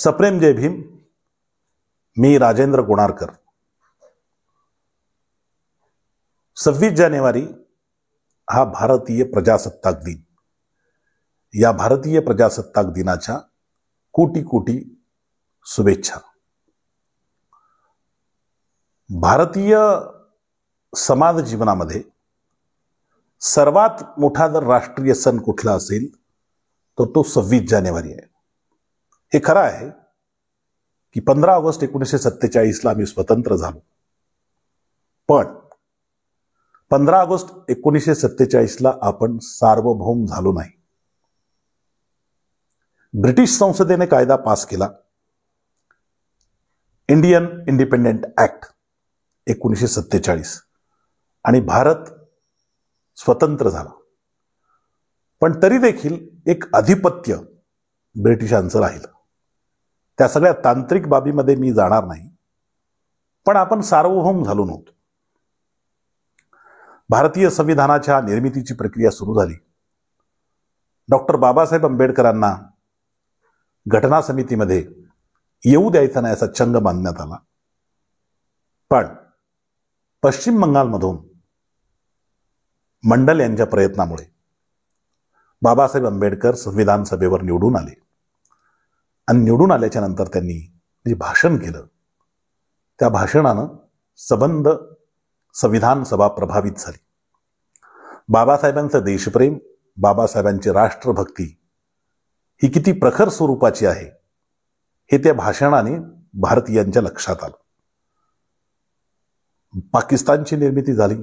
सप्रेम जय भीम. मी राजेंद्र कोणारकर. 26 जानेवारी हा भारतीय प्रजासत्ताक दिन. या भारतीय प्रजासत्ताक दिनाच्या कोटी कोटी शुभेच्छा. भारतीय समाज जीवनामध्ये सर्वात मोठा जर राष्ट्रीय सण कुठला असेल तर तो 26 जानेवारी आहे. हे खरं आहे की 15 ऑगस्ट 1947 ला आम्ही स्वतंत्र झालो, पण 15 ऑगस्ट 1947 ला आपण सार्वभौम झालो नाही. ब्रिटिश संसदेने कायदा पास केला, इंडियन इंडिपेंडेंट ऍक्ट 1947, आणि भारत स्वतंत्र झाला. पण तरी देखील एक आधिपत्य ब्रिटिशांचं राहिलं. त्या सगळ्या तांत्रिक बाबीमध्ये मी जाणार नाही, पण आपण सार्वभौम झालो नव्हतो. भारतीय संविधानाच्या निर्मितीची प्रक्रिया सुरू झाली. डॉक्टर बाबासाहेब आंबेडकरांना घटना समितीमध्ये येऊ द्यायचा नाही असा चंग बांधण्यात आला. पण पश्चिम बंगालमधून मंडल यांच्या प्रयत्नामुळे बाबासाहेब आंबेडकर संविधान सभेवर निवडून आले, आणि निवडून आल्याच्या नंतर त्यांनी जे भाषण केलं त्या भाषणानं सबंध संविधान सभा प्रभावित झाली. बाबासाहेबांचं देशप्रेम, बाबासाहेबांची राष्ट्रभक्ती ही किती प्रखर स्वरूपाची आहे हे त्या भाषणाने भारतीयांच्या लक्षात आलं. पाकिस्तानची निर्मिती झाली.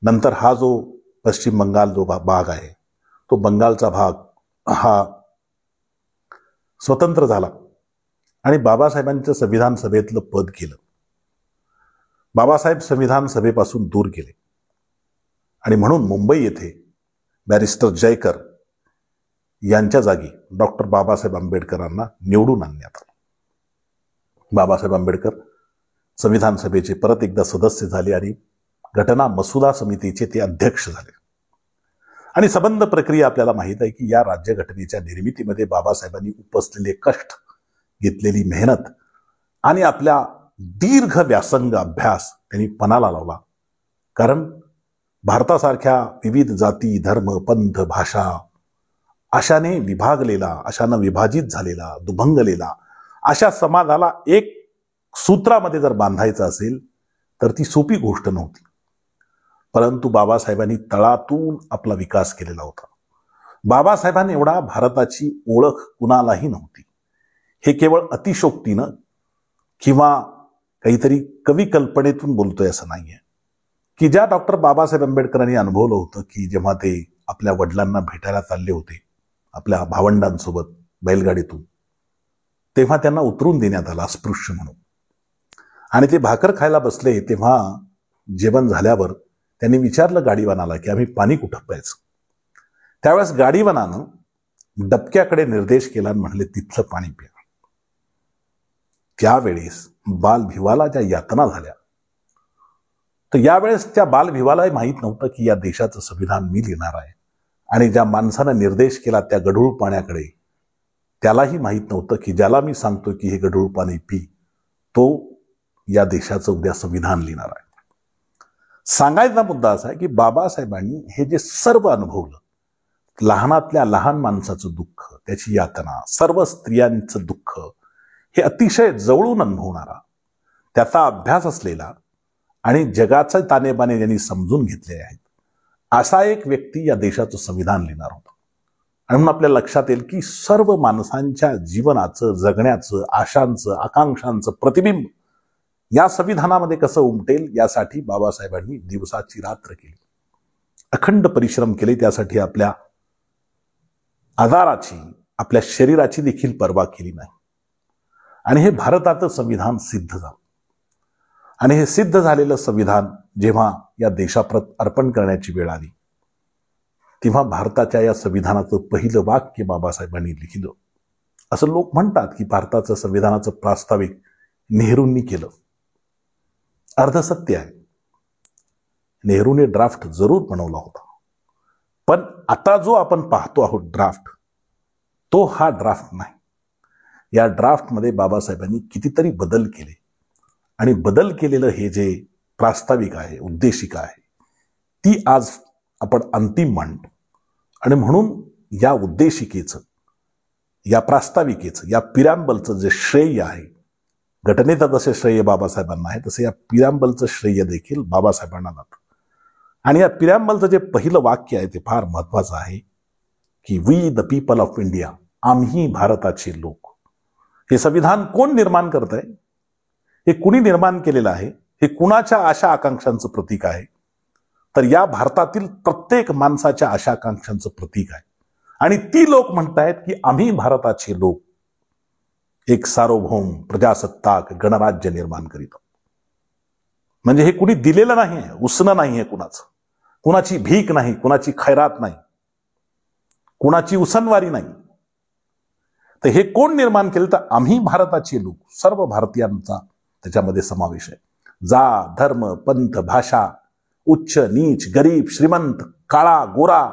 नंतर हा जो पश्चिम बंगाल जो भाग आहे तो बंगालचा भाग हा स्वतंत्र झाला, आणि बाबासाहेबांचं संविधान सभेतलं पद केलं. बाबासाहेब संविधान सभेपासून दूर गेले, आणि म्हणून मुंबई येथे बॅरिस्टर जयकर यांच्या जागी डॉक्टर बाबासाहेब आंबेडकरांना निवडून आणण्यात आलं. बाबासाहेब आंबेडकर संविधान सभेचे परत एकदा सदस्य झाले आणि घटना मसुदा समितीचे ते अध्यक्ष झाले. आणि सबंध प्रक्रिया आपल्याला माहित आहे की या राज्यघटनेच्या निर्मितीमध्ये बाबासाहेबांनी उपसलेले कष्ट, घेतलेली मेहनत आणि आपल्या दीर्घ व्यासंग अभ्यास त्यांनी पणाला लावला. कारण भारतासारख्या विविध जाती, धर्म, पंथ, भाषा अशाने विभागलेला, अशानं विभाजित झालेला, दुभंगलेला अशा समाजाला एक सूत्रामध्ये जर बांधायचं असेल तर ती सोपी गोष्ट नव्हती. परंतु बाबासाहेबांनी तळातून आपला विकास केलेला होता. बाबासाहेबांनी एवढा भारताची ओळख कुणालाही नव्हती. हे केवळ अतिशोक्तीनं किंवा काहीतरी कवी कल्पनेतून बोलतोय असं नाहीये. की ज्या डॉक्टर बाबासाहेब आंबेडकरांनी अनुभवलं होतं की जेव्हा ते आपल्या वडिलांना भेटायला चालले होते आपल्या भावंडांसोबत बैलगाडीतून, तेव्हा त्यांना उतरून देण्यात आला अस्पृश्य म्हणून, आणि ते भाकर खायला बसले. तेव्हा जेवण झाल्यावर त्यांनी विचारलं गाडीवानाला की आम्ही पाणी कुठं प्यायचं. त्यावेळेस गाडीवानानं डबक्याकडे निर्देश केला आणि म्हणले तिथलं पाणी प्या. त्यावेळेस बालभिवाला ज्या यातना झाल्या, तर यावेळेस त्या बालभिवालाही माहीत नव्हतं की या देशाचं संविधान मी लिहिणार आहे, आणि ज्या माणसानं निर्देश केला त्या गढूळ पाण्याकडे, त्यालाही माहीत नव्हतं की ज्याला मी सांगतो की हे गढूळ पाणी पी, तो या देशाचं उद्या संविधान लिहिणार आहे. सांगायचा मुद्दा असा आहे की बाबासाहेबांनी हे जे सर्व अनुभवलं, लहानातल्या लहान माणसाचं दुःख, त्याची यातना, सर्व स्त्रियांचं दुःख, हे अतिशय जवळून अनुभवणारा, त्याचा अभ्यास असलेला आणि जगाचे तानेबाने ज्यांनी समजून घेतले आहेत असा एक व्यक्ती या देशाचं संविधान लिहिणार होता. आणि म्हणून आपल्या लक्षात येईल की सर्व माणसांच्या जीवनाचं, जगण्याचं, आशांचं, आकांक्षांचं प्रतिबिंब या संविधानामध्ये कसं उमटेल यासाठी बाबासाहेबांनी दिवसाची रात्र केली, अखंड परिश्रम केले. त्यासाठी आपल्या आजाराची, आपल्या शरीराची देखील पर्वा केली नाही. आणि हे भारताचं संविधान सिद्ध झालं. आणि हे सिद्ध झालेलं संविधान जेव्हा या देशाप्रत अर्पण करण्याची वेळ आली, तेव्हा भारताच्या या संविधानाचं पहिलं वाक्य बाबासाहेबांनी लिहिलं. असं लोक म्हणतात की भारताचं संविधानाचं प्रास्ताविक नेहरूंनी केलं. अर्धसत्य आहे. नेहरूने ड्राफ्ट जरूर बनवला होता, पण आता जो आपण पाहतो आहोत ड्राफ्ट, तो हा ड्राफ्ट नाही. या ड्राफ्टमध्ये बाबासाहेबांनी कितीतरी बदल केले आणि बदल केलेलं हे जे प्रास्ताविक आहे, उद्देशिका आहे, ती आज आपण अंतिम मांडतो. आणि म्हणून या उद्देशिकेचं, या प्रास्ताविकेचं, या पिरांबलचं जे श्रेय आहे, घटनेचं जसे श्रेय बाबासाहेबांना आहे तसे या पिरांबलचं श्रेय देखील बाबासाहेबांना जातं. आणि या पिरांबलचं जे पहिलं वाक्य आहे ते फार महत्वाचं आहे की we the people of India, आम्ही भारताचे लोक. हे संविधान कोण निर्माण करत आहे, हे कुणी निर्माण केलेलं आहे, हे कुणाच्या आशा आकांक्षांचं प्रतीक आहे, तर या भारतातील प्रत्येक माणसाच्या आशा आकांक्षांचं प्रतीक आहे. आणि ती लोक म्हणतायत की आम्ही भारताचे लोक एक सार्वभौम प्रजासत्ताक गणराज्य निर्माण करीत आहोत. म्हणजे हे कुणी दिलेलं नाही आहे, उसणं नाही आहे कुणाचं, कुणाची भीक नाही, कुणाची खैरात नाही, कुणाची उसनवारी नाही. तर हे कोण निर्माण केलं, तर आम्ही भारताचे लोक, सर्व भारतीयांचा त्याच्यामध्ये समावेश आहे. जात, धर्म, पंथ, भाषा, उच्च नीच, गरीब, श्रीमंत, काळा, गोरा,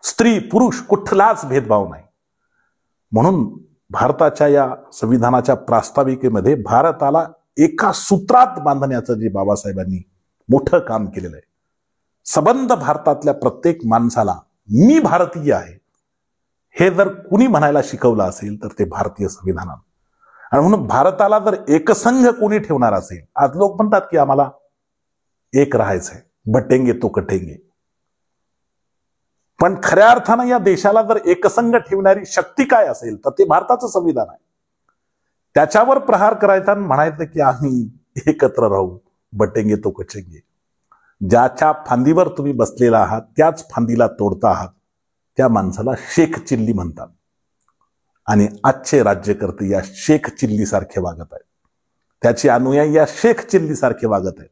स्त्री, पुरुष, कुठलाच भेदभाव नाही. म्हणून भारताच्या या संविधानाच्या प्रास्ताविकेमध्ये भारताला एका सूत्रात बांधण्याचं जे बाबासाहेबांनी मोठं काम केलेलं आहे. सबंध भारतातल्या प्रत्येक माणसाला मी भारतीय आहे हे जर कुणी म्हणायला शिकवलं असेल तर ते भारतीय संविधानानं. आणि म्हणून भारताला जर एकसंघ कोणी ठेवणार असेल, आज लोक म्हणतात की आम्हाला एक राहायचंय, बटेंगे तो कटेंगे, पण खऱ्या अर्थानं या देशाला जर एकसंघ ठेवणारी शक्ती काय असेल तर ते भारताचं संविधान आहे. त्याच्यावर प्रहार करायचा आणि म्हणायचं की आम्ही एकत्र राहू, बटेंगे तो कचेंगे. ज्याच्या फांदीवर तुम्ही बसलेला आहात त्याच फांदीला तोडता आहात, त्या माणसाला शेख चिल्ली म्हणतात. आणि आजचे राज्यकर्ते या शेख चिल्ली सारखे वागत आहेत, त्याचे अनुयायी या शेख चिल्ली सारखे वागत आहेत.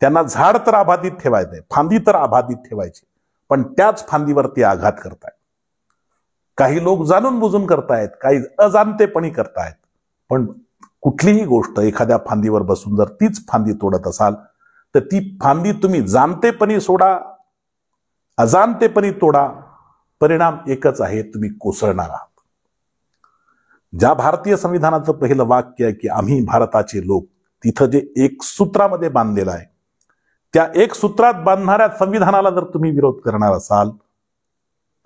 त्यांना झाड तर आबाधित ठेवायचंय, फांदी तर आबाधित ठेवायची, पण त्याच फांदीवर ते आघात करतायत. काही लोक जाणून बुजून करतायत, काही अजाणतेपणी करतायत. पण कुठलीही गोष्ट एखाद्या फांदीवर बसून जर तीच फांदी तोडत असाल तर ती फांदी तुम्ही जाणतेपणी सोडा, अजाणतेपणी तोडा, परिणाम एकच आहे, तुम्ही कोसळणार आहात. ज्या भारतीय संविधानाचं पहिलं वाक्य आहे की आम्ही भारताचे लोक, तिथं जे एक सूत्रामध्ये बांधलेलं आहे, त्या एक सूत्रात बांधणाऱ्या संविधानाला जर तुम्ही विरोध करणार असाल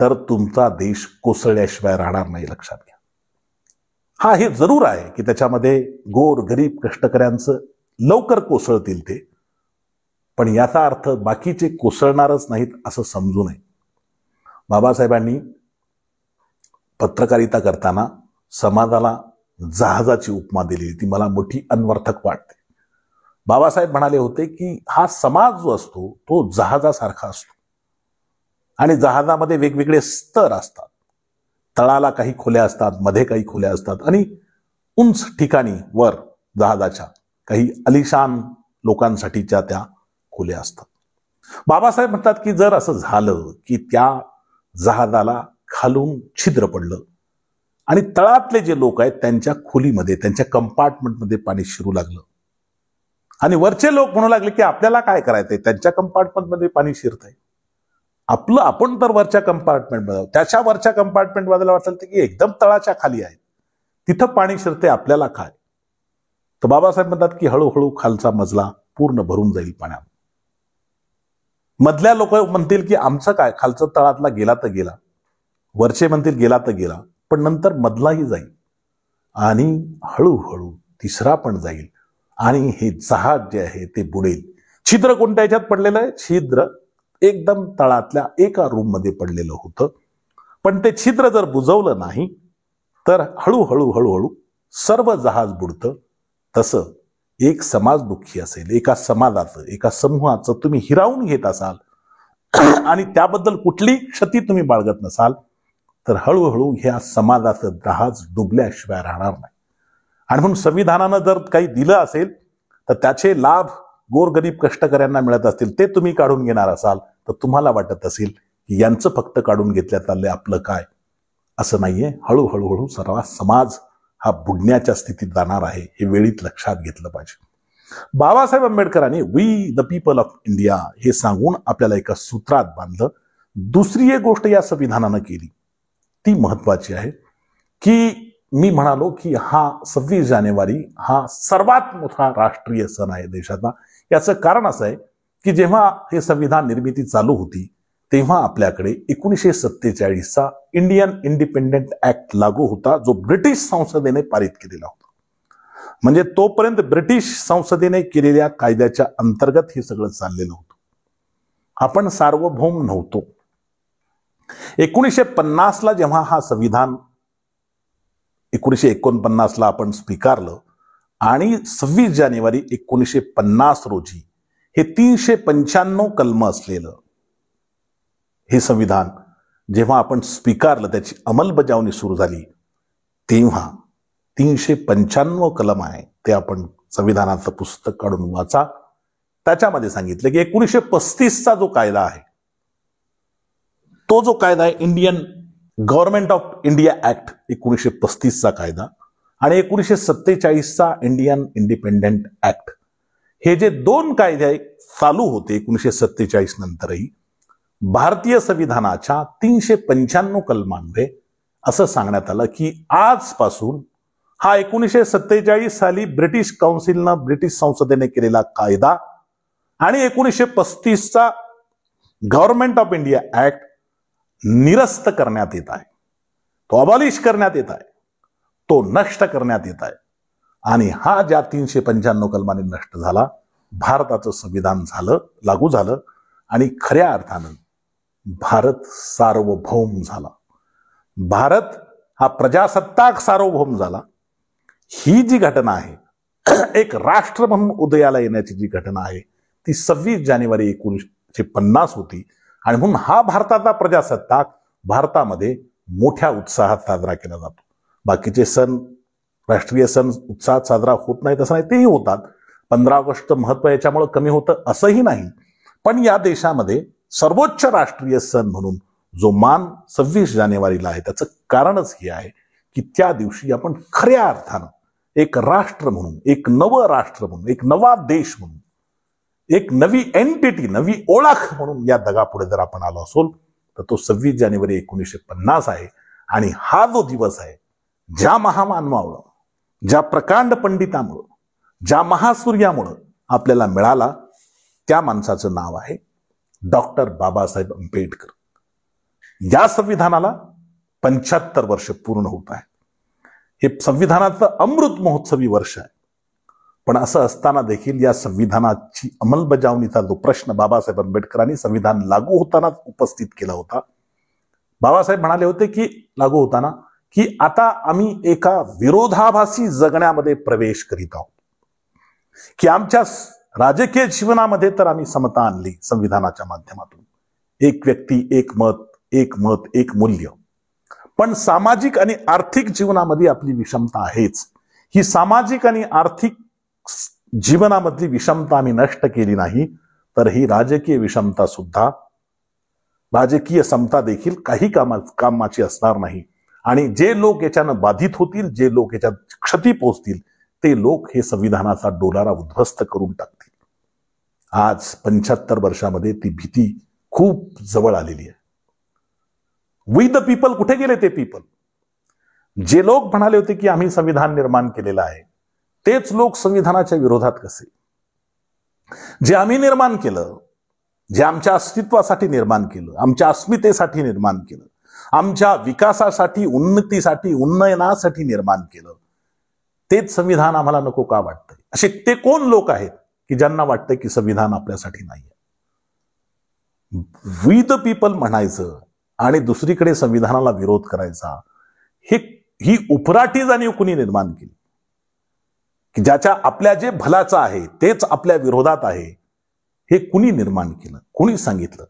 तर तुमचा देश कोसळल्याशिवाय राहणार नाही, लक्षात घ्या. हा, हे जरूर आहे की त्याच्यामध्ये गोर गरीब कष्टकऱ्यांचं लवकर कोसळतील ते, पण याचा अर्थ बाकीचे कोसळणारच नाहीत असं समजू नये. बाबासाहेबांनी पत्रकारिता करताना समाजाला जहाजाची उपमा दिली, ती मला मोठी अन्वर्थक वाटते. बाबासाहेब म्हणाले होते की हा समाज जो असतो तो जहाजासारखा असतो आणि जहाजामध्ये वेगवेगळे स्तर असतात. तळाला काही खोल्या असतात, मध्ये काही खोल्या असतात आणि उंच ठिकाणी वर जहाजाच्या काही अलिशान लोकांसाठीच्या त्या खोल्या असतात. बाबासाहेब म्हणतात की जर असं झालं की त्या जहाजाला खालून छिद्र पडलं आणि तळातले जे लोक आहेत त्यांच्या खोलीमध्ये, त्यांच्या कंपार्टमेंटमध्ये पाणी शिरू लागलं आणि वरचे लोक म्हणू लागले की आपल्याला काय करायचंय, त्यांच्या कंपार्टमेंटमध्ये पाणी शिरतंय, आपलं आपण तर वरच्या कंपार्टमेंटमध्ये, त्याच्या वरच्या कंपार्टमेंटमध्ये वाटलं की एकदम तळाच्या खाली आहे, तिथं पाणी शिरते, आपल्याला काय. तर बाबासाहेब म्हणतात की हळूहळू खालचा मजला पूर्ण भरून जाईल पाण्यात. मधल्या लोक म्हणतील की आमचं काय, खालचं तळातला गेला तर गेला, वरचे म्हणतील गेला तर गेला, पण नंतर मधलाही जाईल आणि हळूहळू तिसरा पण जाईल आणि हे जहाज जे आहे ते बुडेल. छिद्र कोणत्या ह्याच्यात पडलेलं आहे, छिद्र एकदम तळातल्या एका रूम मध्ये पडलेलं होतं, पण ते छिद्र जर बुजवलं नाही तर हळूहळू हळूहळू सर्व जहाज बुडतं. तसं एक समाज दुःखी असेल, एका समाजाचं, एका समूहाचं तुम्ही हिरावून घेत असाल आणि त्याबद्दल कुठलीही क्षती तुम्ही बाळगत नसाल तर हळूहळू ह्या समाजाचं जहाज डुबल्याशिवाय राहणार नाही. आणि म्हणून संविधानानं जर काही दिलं असेल तर त्याचे लाभ गोरगरीब कष्टकऱ्यांना मिळत असतील, ते तुम्ही काढून घेणार असाल तर तुम्हाला वाटत असेल की यांचं फक्त काढून घेतल्या चाललंय, आपलं काय. असं नाहीये. हळूहळू सर्व समाज हा बुडण्याच्या स्थितीत जाणार आहे, हे वेळीत लक्षात घेतलं पाहिजे. बाबासाहेब आंबेडकरांनी we the people of India हे सांगून आपल्याला एका सूत्रात बांधलं. दुसरी एक गोष्ट या संविधानानं केली ती महत्वाची आहे की मी म्हणालो की हा 26 जानेवारी हा सर्वात मोठा राष्ट्रीय सण आहे देशाचा. याचं कारण असं आहे की जेव्हा हे संविधान निर्मिती चालू होती तेव्हा आपल्याकडे 1947चा इंडियन इंडिपेंडंट ऍक्ट लागू होता, जो ब्रिटिश संसदेने पारित केलेला होता. म्हणजे तोपर्यंत ब्रिटिश संसदेने केलेल्या कायद्याच्या अंतर्गत हे सगळं चाललेलं होतं. आपण सार्वभौम नव्हतो. 1950ला जेव्हा हा संविधान 1949ला आपण स्वीकारलं आणि 26 जानेवारी 1950 रोजी हे 395 कलम असलेलं हे संविधान जेव्हा आपण स्वीकारलं, त्याची अंमलबजावणी सुरू झाली, तेव्हा 395 कलम आहे ते आपण संविधानाचं पुस्तक काढून वाचा. त्याच्यामध्ये सांगितलं की 1935चा जो कायदा आहे, तो जो कायदा आहे Indian government of India act 1935चा कायदा आणि 1947चा इंडियन इंडिपेंडंट ऍक्ट, हे जे दोन कायदे चालू होते 1947 नंतरही, भारतीय संविधानाच्या 395 कलमांमध्ये असं सांगण्यात आलं की आजपासून हा 1947 साली ब्रिटिश काउन्सिलनं, ब्रिटिश संसदेने केलेला कायदा आणि 1935चा गव्हर्नमेंट ऑफ इंडिया ऍक्ट निरस्त करण्यात येत आहे, तो अबॉलिश करण्यात येत आहे, तो नष्ट करण्यात येत आहे. आणि हा ज्या 395 कलमाने नष्ट झाला, भारताचं संविधान झालं, लागू झालं आणि खऱ्या अर्थानं भारत सार्वभौम झाला. भारत हा प्रजासत्ताक सार्वभौम झाला. ही जी घटना आहे, एक राष्ट्र म्हणून उदयाला येण्याची जी घटना आहे, ती 26 जानेवारी 1950 होती. आणि म्हणून हा भारताचा प्रजासत्ताक भारतामध्ये मोठ्या उत्साहात साजरा केला जातो. बाकीचे सण, राष्ट्रीय सण उत्साहात साजरा होत नाहीत असं नाही, तेही होतात. 15 ऑगस्ट महत्व याच्यामुळे कमी होतं असंही नाही, पण या देशामध्ये सर्वोच्च राष्ट्रीय सण म्हणून जो मान 26 जानेवारीला आहे, त्याचं कारणच हे आहे की त्या दिवशी आपण खऱ्या अर्थानं एक राष्ट्र म्हणून, एक नवं राष्ट्र म्हणून, एक नवा देश म्हणून, एक नवी एंटिटी, नवी ओळख म्हणून या जगापुढे जर आपण आलो असोल तर तो 26 जानेवारी 1950 आहे. आणि हा जो दिवस आहे, ज्या महामानवामुळं, ज्या प्रकांड पंडितामुळं, ज्या महासूर्यामुळं आपल्याला मिळाला, त्या माणसाचं नाव आहे डॉक्टर बाबासाहेब आंबेडकर. या संविधानाला 75 वर्ष पूर्ण होत आहे. हे संविधानाचं अमृत महोत्सवी वर्ष आहे. पण असं असताना देखील या संविधानाची अंमलबजावणीचा जो प्रश्न बाबासाहेब आंबेडकरांनी संविधान लागू होताना उपस्थित केला होता, बाबासाहेब म्हणाले होते की लागू होताना की आता आम्ही एका विरोधाभासी जगण्यामध्ये प्रवेश करीत आहोत, की आमच्या राजकीय जीवनामध्ये तर आम्ही समता आणली संविधानाच्या माध्यमातून, एक व्यक्ती एक मत, एक मत एक मूल्य, पण सामाजिक आणि आर्थिक जीवनामध्ये आपली विषमता आहेच. ही सामाजिक आणि आर्थिक जीवनामधली विषमता आम्ही नष्ट केली नाही तर ही राजकीय विषमता सुद्धा, राजकीय समता देखील काही कामाची असणार नाही. आणि जे लोक याच्यानं बाधित होतील, जे लोक याच्यात क्षती पोहोचतील, ते लोक हे संविधानाचा डोलारा उद्ध्वस्त करून टाकतील. आज 75 वर्षामध्ये ती भीती खूप जवळ आलेली आहे. वी द पीपल कुठे गेले? ते पीपल जे लोक म्हणाले होते की आम्ही संविधान निर्माण केलेलं आहे, तेच लोक संविधानाच्या विरोधात कसे? जे आम्ही निर्माण केलं, जे आमच्या अस्तित्वासाठी निर्माण केलं, आमच्या अस्मितेसाठी निर्माण केलं, आमच्या विकासासाठी, उन्नतीसाठी, उन्नयनासाठी निर्माण केलं, तेच संविधान आम्हाला नको का वाटतंय? असे ते कोण लोक आहेत की ज्यांना वाटतंय की संविधान आपल्यासाठी नाही? वी द पीपल म्हणायचं आणि दुसरीकडे संविधानाला विरोध करायचा, ही उपराटी जाणीव कुणी निर्माण केली? की ज्याच्या आपल्या जे भल्याचं आहे तेच आपल्या विरोधात आहे, हे कुणी निर्माण केलं? कुणी सांगितलं?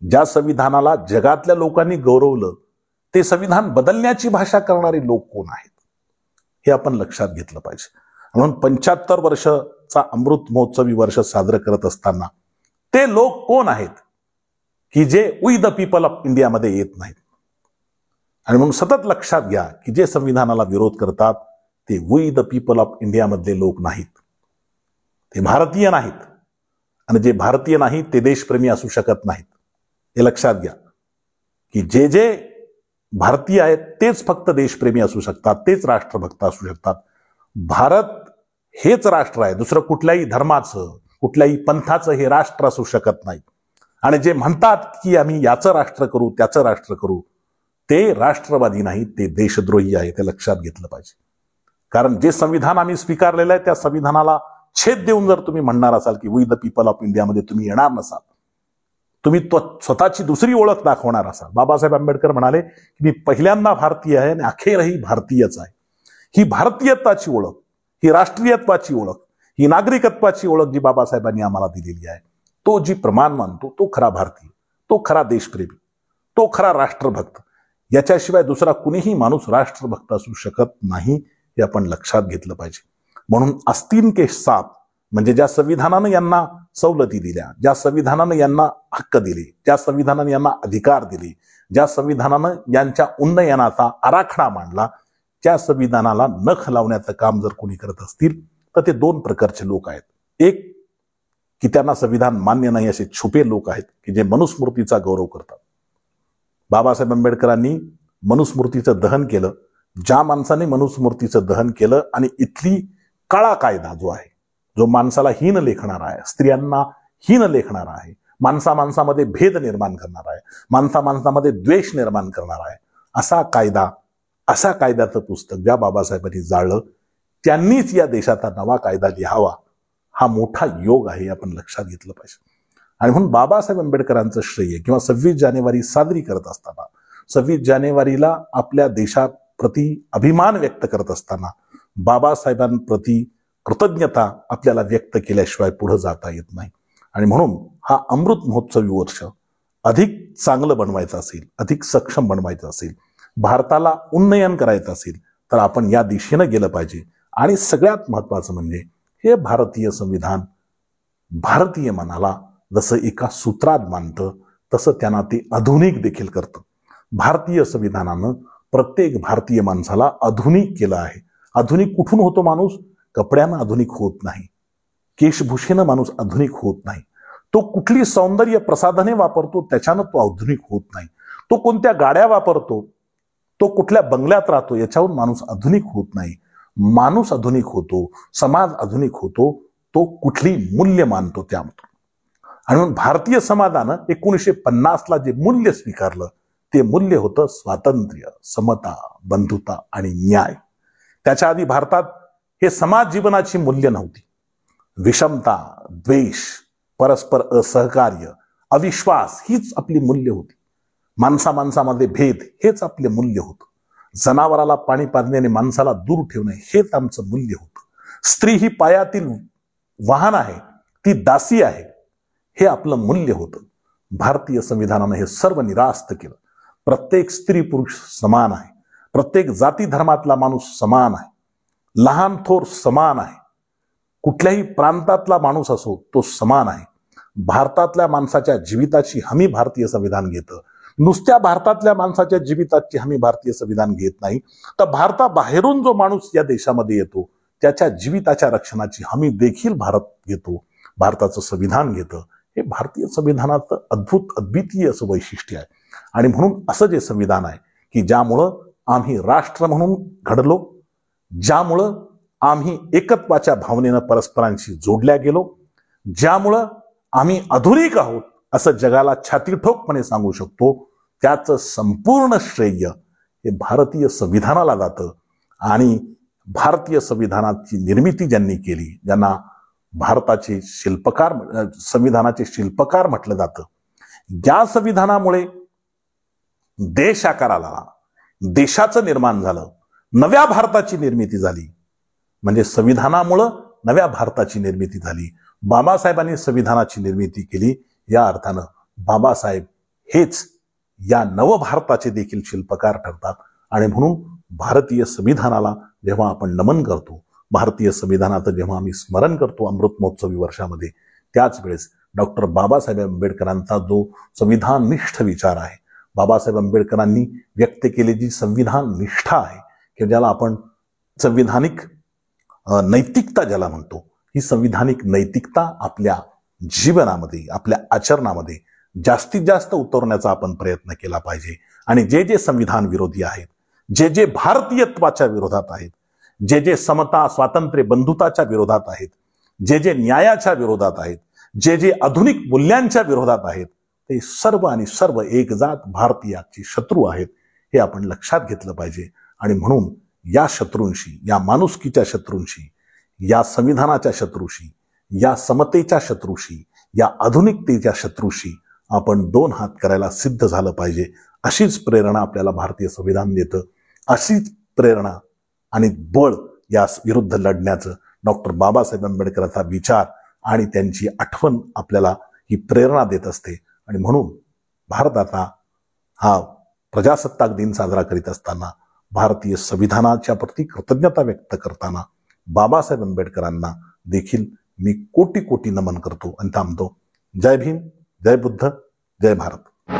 ज्या संविधानाला जगातल्या लोकांनी गौरवलं, ते संविधान बदलण्याची भाषा करणारे लोक कोण आहेत? हे आपण लक्षात घेतलं पाहिजे. म्हणून 75 वर्षाचा अमृत महोत्सवी वर्ष साजरं करत असताना ते लोक कोण आहेत की जे वी द पीपल ऑफ इंडियामध्ये येत नाहीत? आणि म्हणून सतत लक्षात घ्या की जे संविधानाला विरोध करतात ते वी द पीपल ऑफ इंडियामधले लोक नाहीत, ते भारतीय नाहीत. आणि जे भारतीय नाहीत ते देशप्रेमी असू शकत नाहीत. हे लक्षात घ्या की जे भारतीय आहेत तेच फक्त देशप्रेमी असू शकतात, तेच राष्ट्रभक्त असू शकतात. भारत हेच राष्ट्र आहे, दुसरं कुठल्याही धर्माचं कुठल्याही पंथाचं हे राष्ट्र असू शकत नाही. आणि जे म्हणतात की आम्ही याचं राष्ट्र करू त्याचं राष्ट्र करू, ते राष्ट्रवादी नाही, ते देशद्रोही आहे, ते लक्षात घेतलं पाहिजे. कारण जे संविधान आम्ही स्वीकारलेलं आहे त्या संविधानाला छेद देऊन जर तुम्ही म्हणणार असाल की वी द पीपल ऑफ इंडियामध्ये तुम्ही येणार नसाल, तुम्ही स्वतःची दुसरी ओळख दाखवणार असाल. बाबासाहेब आंबेडकर म्हणाले की मी पहिल्यांदा भारतीय आहे आणि अखेरही भारतीयच आहे. ही भारतीयत्वाची ओळख, ही राष्ट्रीयत्वाची ओळख, ही नागरिकत्वाची ओळख जी बाबासाहेबांनी आम्हाला दिलेली आहे, तो जी प्रमाण मानतो तो खरा भारतीय, तो खरा देशप्रेमी, तो खरा राष्ट्रभक्त. याच्याशिवाय दुसरा कुणीही माणूस राष्ट्रभक्त असू शकत नाही, हे आपण लक्षात घेतलं पाहिजे. म्हणून आस्तीन के साथ म्हणजे ज्या संविधानानं यांना सवलती दिल्या, ज्या संविधानानं यांना हक्क दिले, ज्या संविधानानं यांना अधिकार दिले, ज्या संविधानानं यांच्या उन्नयनाचा आराखडा मांडला, त्या संविधानाला नख लावण्याचं काम जर कोणी करत असतील तर ते दोन प्रकारचे लोक आहेत. एक की त्यांना संविधान मान्य नाही असे छुपे लोक आहेत की जे मनुस्मृतीचा गौरव करतात. बाबासाहेब आंबेडकरांनी मनुस्मृतीचं दहन केलं. ज्या माणसाने मनुस्मृतीचं दहन केलं आणि इथली काळा कायदा जो आहे, जो माणसाला हीन लेखणारा आहे, स्त्रियांना हीन लेखणारा आहे, माणसा माणसामध्ये भेद निर्माण करणारा आहे, माणसा माणसामध्ये द्वेष निर्माण करणारा आहे, असा कायद्याचं पुस्तक ज्या बाबासाहेबांनी जाळलं त्यांनीच या देशाचा नवा कायदा लिहावा, हा मोठा योग आहे, आपण लक्षात घेतलं पाहिजे. आणि म्हणून बाबासाहेब आंबेडकरांचं श्रेय किंवा 26 जानेवारी साजरी करत असताना, 26 जानेवारीला आपल्या देशाप्रती अभिमान व्यक्त करत असताना बाबासाहेबांप्रती कृतज्ञता आपल्याला व्यक्त केल्याशिवाय पुढे जाता येत नाही. आणि म्हणून हा अमृत महोत्सवी वर्ष अधिक चांगलं बनवायचं असेल, अधिक सक्षम बनवायचं असेल, भारताला उन्नयन करायचं असेल तर आपण या दिशेनं गेलं पाहिजे. आणि सगळ्यात महत्वाचं म्हणजे हे भारतीय संविधान भारतीय मनाला जसं एका सूत्रात मानतं तसं त्यांना ते आधुनिक देखील करतं. भारतीय संविधानानं प्रत्येक भारतीय माणसाला आधुनिक केलं आहे. आधुनिक कुठून होतो माणूस? कपड्यानं आधुनिक होत नाही, केशभूषेनं माणूस आधुनिक होत नाही, तो कुठली सौंदर्य प्रसाधने वापरतो त्याच्यानं तो आधुनिक होत नाही, तो कोणत्या गाड्या वापरतो, तो कुठल्या बंगल्यात राहतो याच्यावरून माणूस आधुनिक होत नाही. माणूस आधुनिक होतो, समाज आधुनिक होतो तो कुठली मूल्य मानतो त्यामधून. आणि म्हणून भारतीय समाजानं 1950ला जे मूल्य स्वीकारलं ते मूल्य होतं स्वातंत्र्य, समता, बंधुता आणि न्याय. त्याच्या आधी भारतात हे समाज जीवनाची मूल्य नव्हती. विषमता, द्वेष, परस्पर असहकार्य, अविश्वास हीच आपली मूल्य होती. माणसा माणसामध्ये भेद हेच आपले मूल्य होतं. जनावराला पाणी पाजण्याने माणसाला दूर ठेवणे हेच आमचं मूल्य होतं. स्त्री ही पायातील वाहन आहे, ती दासी आहे, हे आपलं मूल्य होतं. भारतीय संविधानानं हे सर्व निरास्त केलं. प्रत्येक स्त्री पुरुष समान आहे, प्रत्येक जाती धर्मातला माणूस समान आहे, लहान थोर समान आहे, कुठल्याही प्रांतातला माणूस असो तो समान आहे. भारतातल्या माणसाच्या जीविताची हमी भारतीय संविधान घेतं. नुसत्या भारतातल्या माणसाच्या जीविताची हमी भारतीय संविधान घेत नाही, तर भारताबाहेरून जो माणूस या देशामध्ये येतो त्याच्या जीविताच्या रक्षणाची हमी देखील भारत घेतो, भारताचं संविधान घेतं. हे भारतीय संविधानाचं अद्वितीय असं वैशिष्ट्य आहे. आणि म्हणून असं जे संविधान आहे की ज्यामुळं आम्ही राष्ट्र म्हणून घडलो, ज्यामुळं आम्ही एकत्वाच्या भावनेनं परस्परांशी जोडल्या गेलो, ज्यामुळं आम्ही आधुनिक आहोत असं जगाला छातीठोकपणे सांगू शकतो, त्याचं संपूर्ण श्रेय हे भारतीय संविधानाला जातं. आणि भारतीय संविधानाची निर्मिती ज्यांनी केली, ज्यांना भारताचे शिल्पकार, संविधानाचे शिल्पकार म्हटलं जातं, या संविधानामुळे देश आकाराला आला, देशाचं निर्माण झालं, नव्या भारताची निर्मिती झाली. म्हणजे संविधानामुळं नव्या भारताची निर्मिती झाली. बाबासाहेबांनी संविधानाची निर्मिती केली, या अर्थानं बाबासाहेब हेच या नवभारताचे देखील शिल्पकार ठरतात. आणि म्हणून भारतीय संविधानाला जेव्हा आपण नमन करतो, भारतीय संविधानाचं जेव्हा आम्ही स्मरण करतो अमृत महोत्सवी वर्षामध्ये, त्याच वेळेस डॉक्टर बाबासाहेब आंबेडकरांचा जो संविधाननिष्ठ विचार आहे, बाबासाहेब आंबेडकरांनी व्यक्त केलेली जी संविधान निष्ठा आहे की ज्याला आपण संविधानिक नैतिकता ज्याला म्हणतो, ही संविधानिक नैतिकता आपल्या जीवनामध्ये, आपल्या आचरणामध्ये जास्तीत जास्त उतरवण्याचा आपण प्रयत्न केला पाहिजे. आणि जे जे संविधान विरोधी आहेत, जे जे भारतीयत्वाच्या विरोधात आहेत, जे जे समता स्वातंत्र्य बंधुताच्या विरोधात आहेत, जे जे न्यायाच्या विरोधात आहेत, जे जे आधुनिक मूल्यांच्या विरोधात आहेत, ते सर्व आणि सर्व एकजात भारतीयाची शत्रू आहेत हे आपण लक्षात घेतलं पाहिजे. आणि म्हणून या शत्रूंशी, या माणुसकीच्या शत्रूंशी, या संविधानाच्या शत्रूशी, या समतेच्या शत्रूशी, या आधुनिकतेच्या शत्रूशी आपण दोन हात करायला सिद्ध झालं पाहिजे. अशीच प्रेरणा आपल्याला भारतीय संविधान देतं. अशीच प्रेरणा आणि बळ या विरुद्ध लढण्याचं डॉक्टर बाबासाहेब आंबेडकरांचा विचार आणि त्यांची आठवण आपल्याला ही प्रेरणा देत असते. आणि म्हणून भारताचा हा प्रजासत्ताक दिन साजरा करीत असताना, भारतीय संविधानाच्या प्रती कृतज्ञता व्यक्त करताना बाबासाहेब आंबेडकरांना देखील मी कोटी कोटी नमन करतो आणि थांबतो. जय भीम, जय बुद्ध, जय भारत.